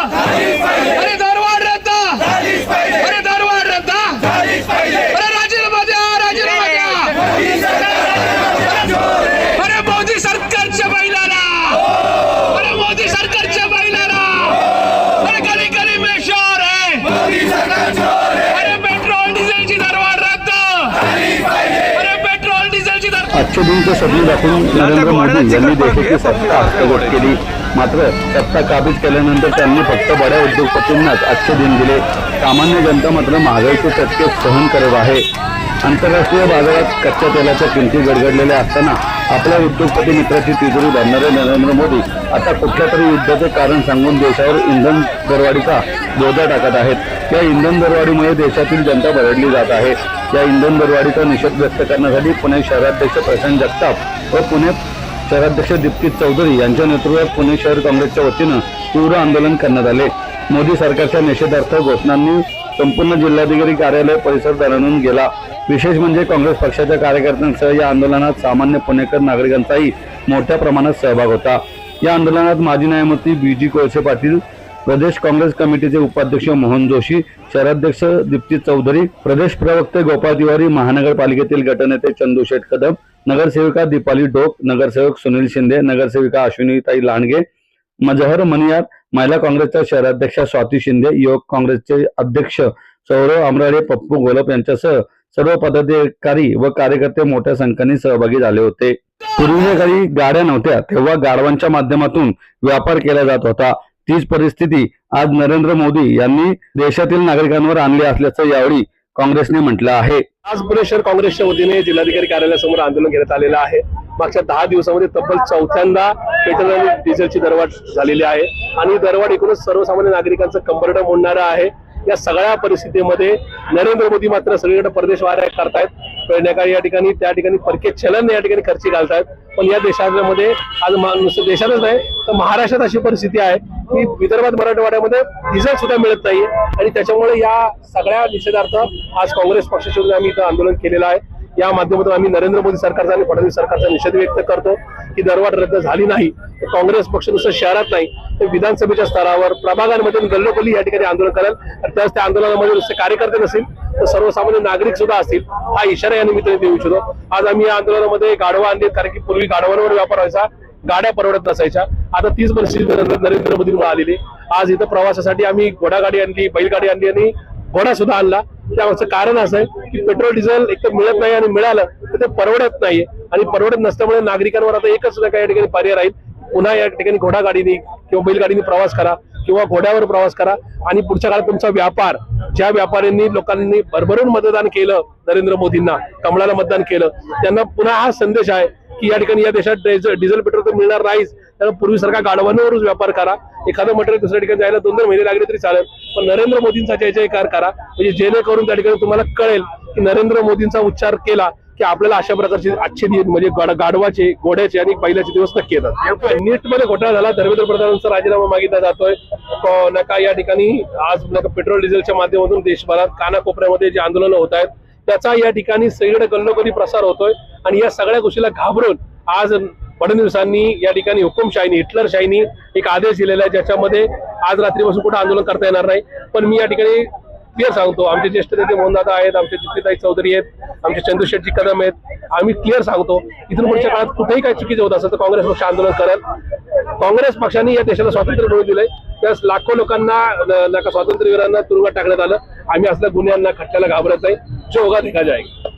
अरे दरवाढ रद्द, अरे दरवाढ रद्द, अरे राजीनामा द्या, राजीनामा द्या, अरे मोदी सरकारच्या बैलाला, अरे मोदी सरकारच्या बैलाला, अरे गली गली में शोर है, अरे पेट्रोल डिझेलची दरवाढ रद्द, अरे पेट्रोल डिझेलची दरवाढ। आजचे दिनचे स्वप्न दाखवून नरेंद्र मोदी यांनी देशाची सत्ता हस्तगत केली, मात्र सत्ता काबीज केल्यानंतर त्यांनी फक्त बड्या उद्योगपतींनाच आजचे दिन दिले। सामान्य जनता मात्र महागाईचे चटके सहन करत आहे। आंतरराष्ट्रीय बाजारात कच्च्या तेलाच्या किमती गडगडलेल्या असताना आपल्या उद्योगपती मित्राची तिजोरी भरणारे नरेंद्र मोदी आता कुठल्या तरी युद्धाचे कारण सांगून देशावर इंधन दरवाढीचा बोजा टाकत आहेत। या इंधन दरवाढीमुळे देशातील जनता भरडली जात आहे। या इंधन दरवाढीचा निषेध व्यक्त करण्यासाठी पुणे शहराध्यक्ष प्रशांत जगताप व पुणे शहराध्यक्ष दीप्ती चौधरी यांच्या नेतृत्वात पुणे शहर काँग्रेसच्या वतीनं तीव्र आंदोलन करण्यात आले। मोदी सरकारच्या निषेधार्थ घोषणांनी संपूर्ण जिल्हाधिकारी कार्यालय परिसर दणाणून गेला। विशेष म्हणजे काँग्रेस पक्षाच्या कार्यकर्त्यांसह या आंदोलनात सामान्य पुणेकर नागरिकांचाही मोठ्या प्रमाणात सहभाग होता। या आंदोलनात माजी न्यायमूर्ती बीजी कोळसे पाटील, प्रदेश काँग्रेस कमिटीचे उपाध्यक्ष मोहन जोशी, शहराध्यक्ष दीप्ती चौधरी, प्रदेश प्रवक्ते गोपाळ तिवारी, महानगरपालिकेतील गटनेते चंदू शेठ कदम, नगरसेविका दीपाली डोक, नगरसेवक सुनील शिंदे, नगरसेविका अश्विनीताई लांडगे, मजहर मनियार, महिला काँग्रेसच्या शहराध्यक्षा स्वाती शिंदे, युवक काँग्रेसचे अध्यक्ष सौरव आमराळे, पप्पू गोलप यांच्यासह सर्व पदाधिकारी व कार्यकर्ते मोठ्या संख्येने सहभागी झाले होते। पूर्वीच्या काळी गाड्या नव्हत्या तेव्हा गाडवांच्या माध्यमातून व्यापार केला जात होता। तीच परिस्थिती आज नरेंद्र मोदी यांनी देशातील नागरिकांवर आणली असल्याचं यावेळी काँग्रेसने म्हटलं आहे। आज पुणे शहर काँग्रेसच्या वतीने जिल्हाधिकारी कार्यालयासमोर आंदोलन घेण्यात आलेलं आहे। मागच्या 10 दिवसामध्ये तब्बल चौथ्यांदा पेट्रोल आणि डिझेलची दरवाढ झालेली आहे आणि दरवाढ एकूणच सर्वसामान्य नागरिकांचं कंबरडं मोडणारं आहे। या सगळ्या परिस्थितीमध्ये नरेंद्र मोदी मात्र सगळीकडे परदेशवाऱ्या करतायत, या ठिकाणी त्या ठिकाणी परके चलन या ठिकाणी खर्ची घालतायत। पण या देशामध्ये आज नुसतं देशातच नाही तर महाराष्ट्रात अशी परिस्थिती आहे की विदर्भात मराठवाड्यामध्ये डिझेल सुद्धा मिळत नाहीये आणि त्याच्यामुळे या सगळ्या निषेधार्थ आज काँग्रेस पक्षाचे आम्ही इथं आंदोलन केलेलं आहे। या माध्यमातून आम्ही नरेंद्र मोदी सरकारचा आणि फडणवीस सरकारचा निषेध व्यक्त करतो की दरवाढ रद्द झाली नाही तर काँग्रेस पक्ष नुसतं शहरात नाही तर विधानसभेच्या स्तरावर प्रभागांमध्ये गल्लोगल्ली या ठिकाणी आंदोलन करेल आणि त्याच त्या आंदोलनामध्ये नुसते कार्यकर्ते नसतील तर सर्वसामान्य नागरिक सुद्धा असतील, हा इशारा या निमित्ताने देऊ इच्छितो। आज आम्ही या आंदोलनामध्ये गाढवा आणले कारण की पूर्वी गाढवांवर व्यापार व्हायचा, गाड्या परवडत नसायच्या, आता तीच परिस्थिती नरेंद्र मोदींमुळे आलेली। आज इथं प्रवासासाठी आम्ही घोडागाडी आणली, बैलगाडी आणली आणि घोडा सुद्धा आणला। त्यामागचं कारण असं आहे की पेट्रोल डिझेल एक तर मिळत नाही आणि मिळालं तर ते परवडत नाहीये आणि परवडत नसल्यामुळे नागरिकांवर आता एकच सुद्धा या ठिकाणी पर्याय राहील, पुन्हा या ठिकाणी घोडागाडीने किंवा बैलगाडीने प्रवास करा किंवा घोड्यावर प्रवास करा आणि पुढच्या काळात तुमचा व्यापार, ज्या व्यापाऱ्यांनी लोकांनी भरभरून मतदान केलं नरेंद्र मोदींना, कमळाला मतदान केलं, त्यांना पुन्हा हा संदेश आहे की या ठिकाणी या देशात डिझेल पेट्रोल तर मिळणार नाहीच, त्यामुळे पूर्वीसारखा गाडवांवरच व्यापार करा। एखादं मटेरियल दुसऱ्या ठिकाणी जायला 2-2 महिने लागले तरी चालेल, पण नरेंद्र मोदींचा जय जयकार करा म्हणजे जेणेकरून त्या ठिकाणी तुम्हाला कळेल की नरेंद्र मोदींचा उच्चार केला की आपल्याला अशा प्रकारचे आजचे दिवस म्हणजे गाढवाचे, घोड्याचे आणि बैलाचे दिवस नक्की येतात। नीटमध्ये घोटाळा झाला, धर्मेंद्र प्रधानांचा राजीनामा मागितला जातोय नका या ठिकाणी आज पेट्रोल डिझेलच्या माध्यमातून देशभरात कानाकोपऱ्यामध्ये जे आंदोलन होत आहेत त्याचा या ठिकाणी सगळीकडे गल्लोगल्ली प्रसार होतोय आणि या सगळ्या गोष्टीला घाबरून आज फडणवीसांनी या ठिकाणी हुकुमशाहीनी, हिटलरशाहीनी एक आदेश दिलेला आहे ज्याच्यामध्ये आज रात्रीपासून कुठं आंदोलन करता येणार नाही। पण मी या ठिकाणी क्लिअर सांगतो, आमचे ज्येष्ठ नेते मोहनदादा आहेत, आमचे दीप्तीताई चौधरी आहेत, आमचे चंदू शेठजी कदम आहेत, आम्ही क्लिअर सांगतो इथून पुढच्या काळात कुठेही काही चुकीचं होत असेल तर काँग्रेस पक्ष आंदोलन करेल। काँग्रेस पक्षाने या देशाला स्वातंत्र्य मिळवून दिलंय, त्यास लाखो लोकांना स्वातंत्र्यवीरांना तुरुंगात टाकण्यात आलं। आम्ही असल्या गुन्ह्यांना, खटल्याला घाबरत नाही, जो होगा देखा जाएगा।